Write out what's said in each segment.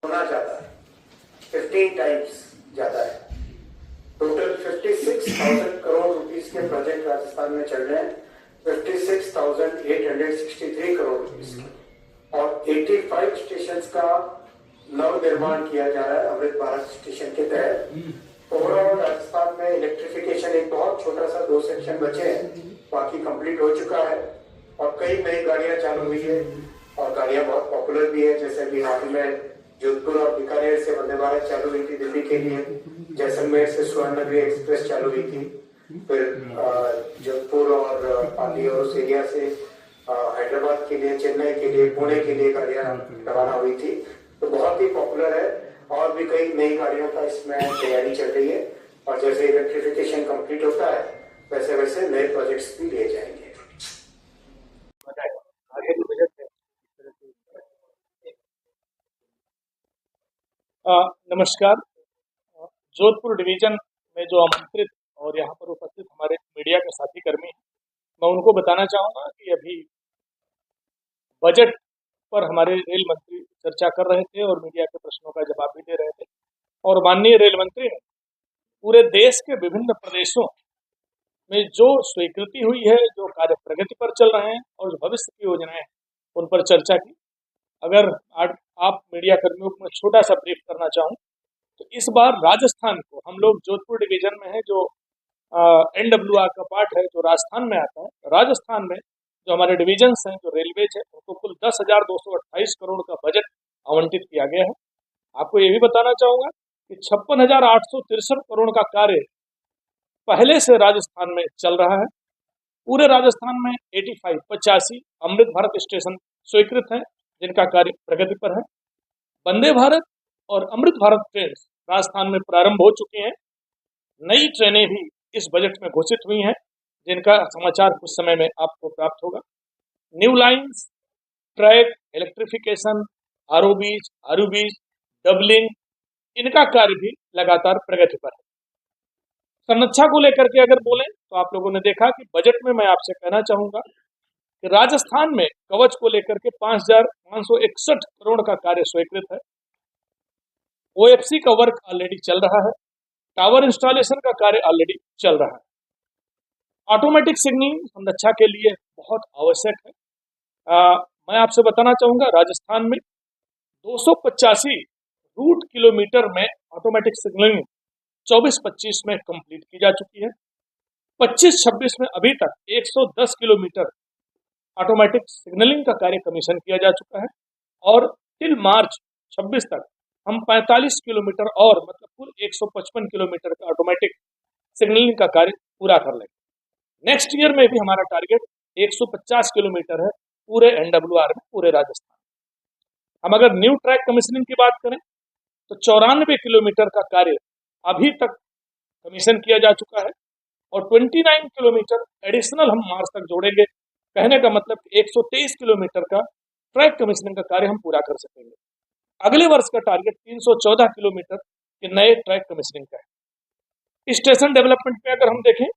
गुना ज्यादा है, 15 टाइम्स ज्यादा है। टोटल 56,000 करोड़ रुपीस के प्रोजेक्ट राजस्थान में चल रहे हैं, 56,863 करोड़ रुपीस के, और 85 स्टेशन का नव निर्माण किया जा रहा है अमृत भारत स्टेशन के तहत। ओवरऑल राजस्थान में इलेक्ट्रिफिकेशन एक बहुत छोटा सा 2 सेक्शन बचे हैं, बाकी कंप्लीट हो चुका है और कई नई गाड़ियां चालू हुई है और गाड़ियां बहुत पॉपुलर भी है। जैसे अभी हाल में जोधपुर और बीकानेर से वंदे भारत चालू हुई थी दिल्ली के लिए, जैसलमेर से स्वर्णनगरी एक्सप्रेस चालू हुई थी, फिर जोधपुर और पाली और उस एरिया से हैदराबाद के लिए, चेन्नई के लिए, पुणे के लिए गाड़ियां रवाना हुई थी। तो बहुत ही पॉपुलर है और भी कई नई गाड़ियों का इसमें तैयारी चल रही है और जैसे इलेक्ट्रिफिकेशन कंप्लीट होता है वैसे वैसे नए प्रोजेक्ट्स भी लिए जाएंगे। नमस्कार। जोधपुर डिवीजन में जो आमंत्रित और यहाँ पर उपस्थित हमारे मीडिया के साथी कर्मी हैं, मैं उनको बताना चाहूँगा कि अभी बजट पर हमारे रेल मंत्री चर्चा कर रहे थे और मीडिया के प्रश्नों का जवाब भी दे रहे थे और माननीय रेल मंत्री ने पूरे देश के विभिन्न प्रदेशों में जो स्वीकृति हुई है, जो कार्य प्रगति पर चल रहे हैं और जो भविष्य की योजनाएं हैं उन पर चर्चा की। अगर आप मीडिया कर्मियों को मैं छोटा सा ब्रीफ करना चाहूँ तो इस बार राजस्थान को हम लोग जोधपुर डिवीजन में है, जो NWR का पार्ट है जो राजस्थान में आता है, राजस्थान में जो हमारे डिवीजन्स हैं, जो रेलवेज है, उनको कुल 10,228 करोड़ का बजट आवंटित किया गया है। आपको ये भी बताना चाहूंगा कि 56,863 करोड़ का कार्य पहले से राजस्थान में चल रहा है। पूरे राजस्थान में 85 अमृत भारत स्टेशन स्वीकृत हैं जिनका कार्य प्रगति पर है। वंदे भारत और अमृत भारत ट्रेन राजस्थान में प्रारंभ हो चुकी हैं। नई ट्रेनें भी इस बजट में घोषित हुई हैं जिनका समाचार कुछ समय में आपको प्राप्त होगा। New lines, track, electrification, ROBs, doubling, इनका कार्य भी लगातार प्रगति पर है। संरक्षा को लेकर के अगर बोलें तो आप लोगों ने देखा कि बजट में मैं आपसे कहना चाहूंगा कि राजस्थान में कवच को लेकर के 5,561 करोड़ का कार्य स्वीकृत है। OFC का वर्क ऑलरेडी चल रहा है। टावर इंस्टॉलेशन का कार्य ऑलरेडी चल रहा है। ऑटोमेटिक सिग्नलिंग संरक्षा के लिए बहुत आवश्यक है। मैं आपसे बताना चाहूंगा राजस्थान में 285 रूट किलोमीटर में ऑटोमेटिक सिग्नलिंग 24-25 में कंप्लीट की जा चुकी है। 25-26 में अभी तक 110 किलोमीटर ऑटोमेटिक सिग्नलिंग का कार्य कमीशन किया जा चुका है और टिल मार्च 26 तक हम 45 किलोमीटर और मतलब कुल 155 किलोमीटर का ऑटोमेटिक सिग्नलिंग का कार्य पूरा कर लेंगे। नेक्स्ट ईयर में भी हमारा टारगेट 150 किलोमीटर है पूरे NWR में, पूरे राजस्थान। हम अगर न्यू ट्रैक कमीशनिंग की बात करें तो 94 किलोमीटर का कार्य अभी तक कमीशन किया जा चुका है और 29 किलोमीटर एडिशनल हम मार्च तक जोड़ेंगे। कहने का मतलब 123 किलोमीटर का ट्रैक कमीशनिंग का कार्य हम पूरा कर सकेंगे। अगले वर्ष का टारगेट 314 किलोमीटर के नए ट्रैक कमीशनिंग का है। स्टेशन डेवलपमेंट में अगर हम देखें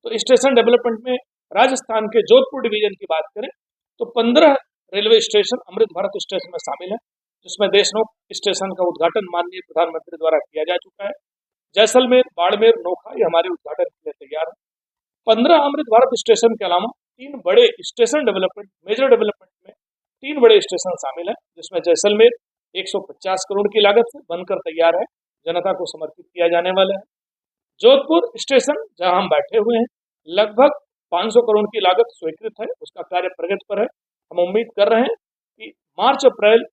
तो स्टेशन डेवलपमेंट में राजस्थान के जोधपुर डिवीजन की बात करें तो 15 railway station Amrit Bharat station में शामिल है, जिसमें देशनोक स्टेशन का उद्घाटन माननीय प्रधानमंत्री द्वारा किया जा चुका है। जैसलमेर, बाड़मेर, नोखा ये हमारे उद्घाटन के लिए तैयार है। 15 अमृत भारत स्टेशन के अलावा 3 बड़े स्टेशन डेवलपमेंट, मेजर डेवलपमेंट में 3 बड़े स्टेशन शामिल है, जिसमें जैसलमेर 150 करोड़ की लागत से बनकर तैयार है, जनता को समर्पित किया जाने वाला है। जोधपुर स्टेशन जहां हम बैठे हुए हैं, लगभग 500 करोड़ की लागत स्वीकृत है, उसका कार्य प्रगति पर है। हम उम्मीद कर रहे हैं कि मार्च-अप्रैल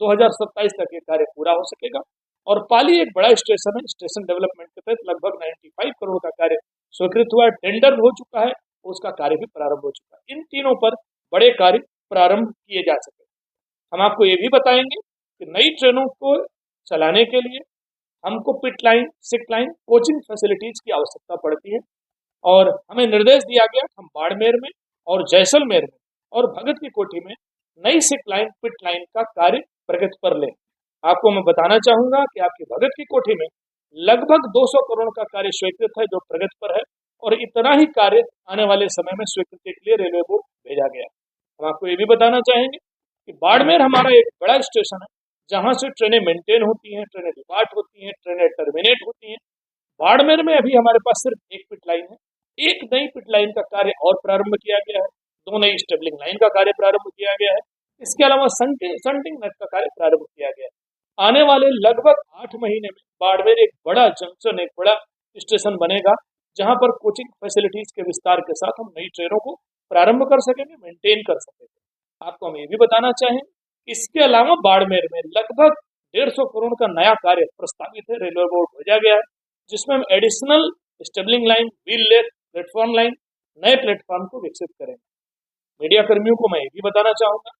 2027 तक ये कार्य पूरा हो सकेगा। और पाली एक बड़ा स्टेशन है, स्टेशन डेवलपमेंट के तहत लगभग 95 करोड़ का कार्य स्वीकृत हुआ है, टेंडर हो चुका है, उसका कार्य भी प्रारंभ हो चुका है। इन तीनों पर बड़े कार्य प्रारंभ किए जा सके। हम आपको ये भी बताएंगे कि नई ट्रेनों को चलाने के लिए हमको पिट लाइन, सिक लाइन, कोचिंग फैसिलिटीज की आवश्यकता पड़ती है और हमें निर्देश दिया गया हम बाड़मेर में और जैसलमेर में और भगत की कोठी में नई सिक लाइन, पिट लाइन का कार्य प्रगति पर लें। आपको मैं बताना चाहूंगा कि आपकी भगत की कोठी में लगभग 200 करोड़ का कार्य स्वीकृत है जो प्रगति पर है और इतना ही कार्य आने वाले समय में स्वीकृति के लिए रेलवे बोर्ड भेजा गया। हम आपको ये भी बताना चाहेंगे कि बाड़मेर हमारा एक बड़ा स्टेशन है जहां से ट्रेनें मेंटेन होती हैं, ट्रेनें डिपार्ट होती हैं, ट्रेनें टर्मिनेट होती हैं। बाड़मेर में अभी हमारे पास सिर्फ एक पिट लाइन है। एक नई पिट लाइन का कार्य और प्रारंभ किया गया है, 2 नई स्टेबलिंग लाइन का कार्य प्रारंभ किया गया है। इसके अलावा संटिंग नेट का कार्य प्रारंभ किया गया है। आने वाले लगभग 8 महीने में बाड़मेर एक बड़ा जंक्शन, एक बड़ा स्टेशन बनेगा, जहां पर कोचिंग फैसिलिटीज के विस्तार के साथ हम नई ट्रेनों को प्रारंभ कर सकेंगे, मेंटेन कर सकेंगे। आपको हम ये भी बताना चाहें, इसके अलावा बाड़मेर में लगभग 150 करोड़ का नया कार्य प्रस्तावित है, रेलवे बोर्ड भेजा गया है, जिसमें हम additional स्टेबलिंग line, wheel less platform line, नए प्लेटफॉर्म को विकसित करेंगे। मीडिया कर्मियों को मैं ये भी बताना चाहूंगा,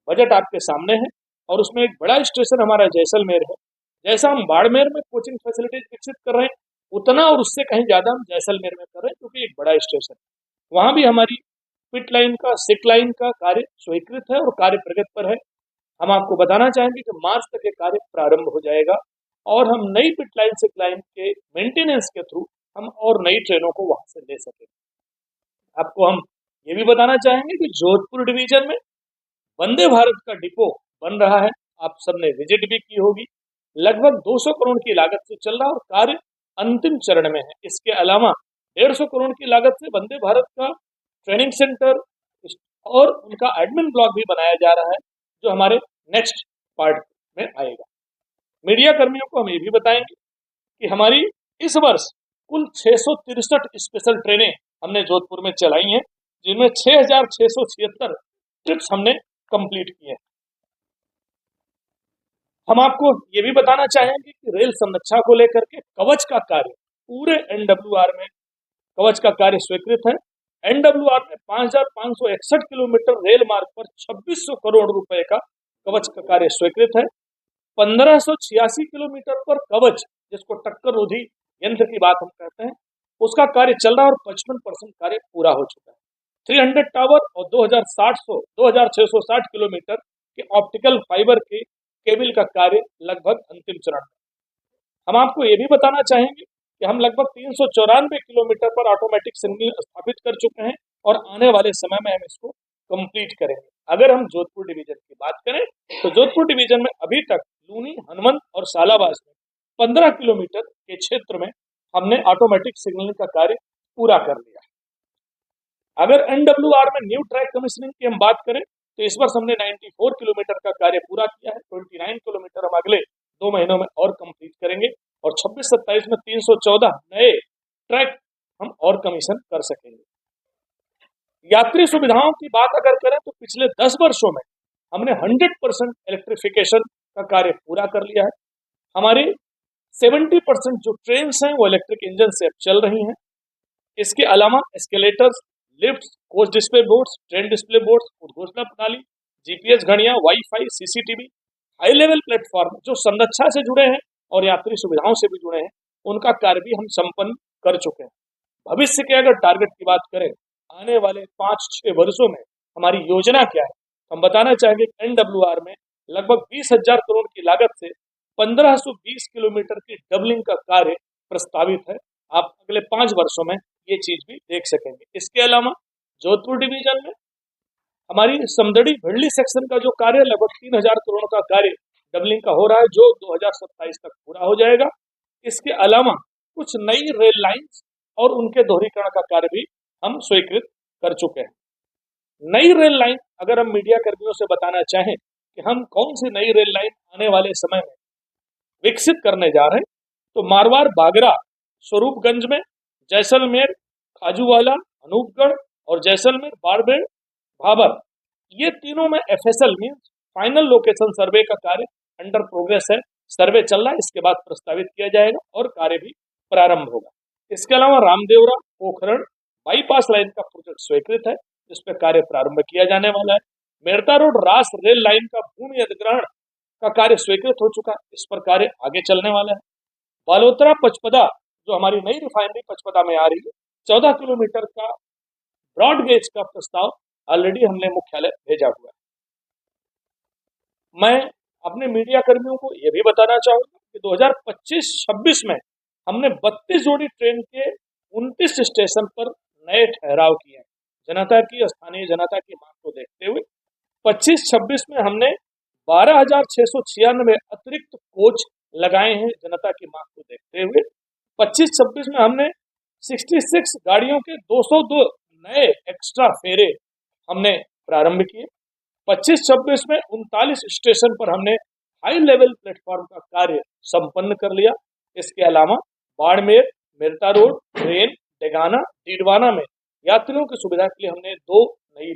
बजट आपके सामने है और उसमें एक बड़ा स्टेशन हमारा जैसलमेर है। जैसा हम बाड़मेर में कोचिंग फैसिलिटीज विकसित कर रहे हैं, उतना और उससे कहीं ज्यादा हम जैसलमेर में कर रहे हैं, क्योंकि एक बड़ा स्टेशन है। वहां भी हमारी पिट लाइन का, सिक लाइन का कार्य स्वीकृत है और कार्य प्रगति पर है। हम आपको बताना चाहेंगे कि मार्च तक ये कार्य प्रारंभ हो जाएगा और हम नई पिट लाइन, सिक लाइन के मेंटेनेंस के थ्रू हम और नई ट्रेनों को वहां से ले सकेंगे। आपको हम ये भी बताना चाहेंगे कि जोधपुर डिवीजन में वंदे भारत का डिपो बन रहा है। आप सबने विजिट भी की होगी। लगभग 200 करोड़ की लागत से चल रहा है और कार्य अंतिम चरण में है। इसके अलावा 150 करोड़ की लागत से वंदे भारत का ट्रेनिंग सेंटर और उनका एडमिन ब्लॉक भी बनाया जा रहा है, जो हमारे नेक्स्ट पार्ट में आएगा। मीडिया कर्मियों को हम ये भी बताएंगे कि हमारी इस वर्ष कुल 663 स्पेशल ट्रेनें हमने जोधपुर में चलाई हैं, जिनमें 6,676 ट्रिप्स हमने कंप्लीट किए हैं। हम आपको ये भी बताना चाहेंगे कि रेल संरक्षा को लेकर के कवच का कार्य पूरे एनडब्ल्यूआर में, कवच का कार्य स्वीकृत है। एनडब्ल्यूआर में 5,561 किलोमीटर रेल मार्ग पर 2,600 करोड़ रुपए का कवच का कार्य स्वीकृत है। 1,586 किलोमीटर पर कवच, जिसको टक्कर रोधी यंत्र की बात हम कहते हैं, उसका कार्य चल रहा है और 55% कार्य पूरा हो चुका है। 300 टावर और 2,660 किलोमीटर के ऑप्टिकल फाइबर के केबल का कार्य लगभग अंतिम चरण में। हम आपको ये भी बताना चाहेंगे कि हम लगभग 394 किलोमीटर पर ऑटोमेटिक सिग्नल स्थापित कर चुके हैं और आने वाले समय में हम इसको कंप्लीट करेंगे। अगर हम जोधपुर डिवीजन की बात करें तो जोधपुर डिवीजन में अभी तक लूनी, हनुमंत और सालाबाज में 15 किलोमीटर के क्षेत्र में हमने ऑटोमेटिक सिग्नलिंग का कार्य पूरा कर लिया है। अगर एनडब्ल्यूआर में न्यू ट्रैक कमीशनिंग की हम बात करें तो इस वर्ष हमने 94 किलोमीटर का कार्य पूरा किया है। 29 किलोमीटर हम अगले 2 महीनों में और कंप्लीट करेंगे और 26-27 में 314 नए ट्रैक हम और कमीशन कर सकेंगे। यात्री सुविधाओं की बात अगर करें तो पिछले 10 वर्षों में हमने 100% इलेक्ट्रिफिकेशन का कार्य पूरा कर लिया है। हमारी 70% जो ट्रेन हैं वो इलेक्ट्रिक इंजन से अब चल रही हैं। इसके अलावा escalators, lift, coach display boards, train display boards, उद्घोषणा प्रणाली, जीपीएस घड़ियां, wifi, CCTV, high level platform जो संरक्षा से जुड़े हैं और यात्री सुविधाओं से भी जुड़े हैं, उनका कार्य भी हम संपन्न कर चुके हैं। भविष्य के अगर टारगेट की बात करें, आने वाले 5-6 वर्षों में हमारी योजना क्या है, हम बताना चाहेंगे एनडब्ल्यूआर में लगभग 20,000 करोड़ की लागत से 1520 किलोमीटर की डबलिंग का कार्य प्रस्तावित है। आप अगले 5 वर्षों में ये चीज भी देख सकेंगे। इसके अलावा जोधपुर डिवीजन में हमारी समदड़ी भिड़ली सेक्शन का जो कार्य लगभग 3,000 करोड़ का कार्य डबलिंग का हो रहा है, जो 2027 तक पूरा हो जाएगा। इसके अलावा कुछ नई रेल लाइंस और उनके दोहरीकरण का कार्य भी हम स्वीकृत कर चुके हैं। नई रेल लाइन अगर हम मीडिया कर्मियों से बताना चाहें कि हम कौन सी नई रेल लाइन आने वाले समय में विकसित करने जा रहे हैं, तो मारवाड़ बागरा, स्वरूपगंज में, जैसलमेर, खाजूवाला, अनूपगढ़ और जैसलमेर, बाड़मेर, भाबर, ये तीनों में FSL means final location survey का कार्य अंडर प्रोग्रेस है। सर्वे चल रहा है, इसके बाद प्रस्तावित किया जाएगा और कार्य भी प्रारंभ होगा। इसके अलावा रामदेवरा, पोखरण बाईपास लाइन का प्रोजेक्ट स्वीकृत है, जिस पर कार्य प्रारंभ किया जाने वाला है। मेड़ता रोड रास रेल लाइन का भूमि अधिग्रहण का कार्य स्वीकृत हो चुका है, इस पर कार्य आगे चलने वाला है। बालोतरा पचपदा, जो हमारी नई रिफाइनरी पचपदा में आ रही है, 14 किलोमीटर का ब्रॉड गेज का प्रस्ताव ऑलरेडी हमने मुख्यालय भेजा हुआ है। मैं अपने मीडिया कर्मियों को यह भी बताना चाहूंगा कि 2025-26 में हमने 32 जोड़ी ट्रेन के 29 स्टेशन पर नए ठहराव किए हैं। जनता की, स्थानीय जनता की मांग को देखते हुए 25-26 में हमने 12,696 अतिरिक्त कोच लगाए हैं जनता की मांग को देखते हुए। 25-26 में हमने 66 गाड़ियों के 202 नए एक्स्ट्रा फेरे हमने प्रारंभ किए। 25-26 में 39 स्टेशन पर हमने हाई लेवल प्लेटफॉर्म का कार्य संपन्न कर लिया। इसके अलावा बाड़मेर, मेरठा रोड, ट्रेन, डेगाना, डीडवाना में यात्रियों की सुविधा के लिए हमने 2 नई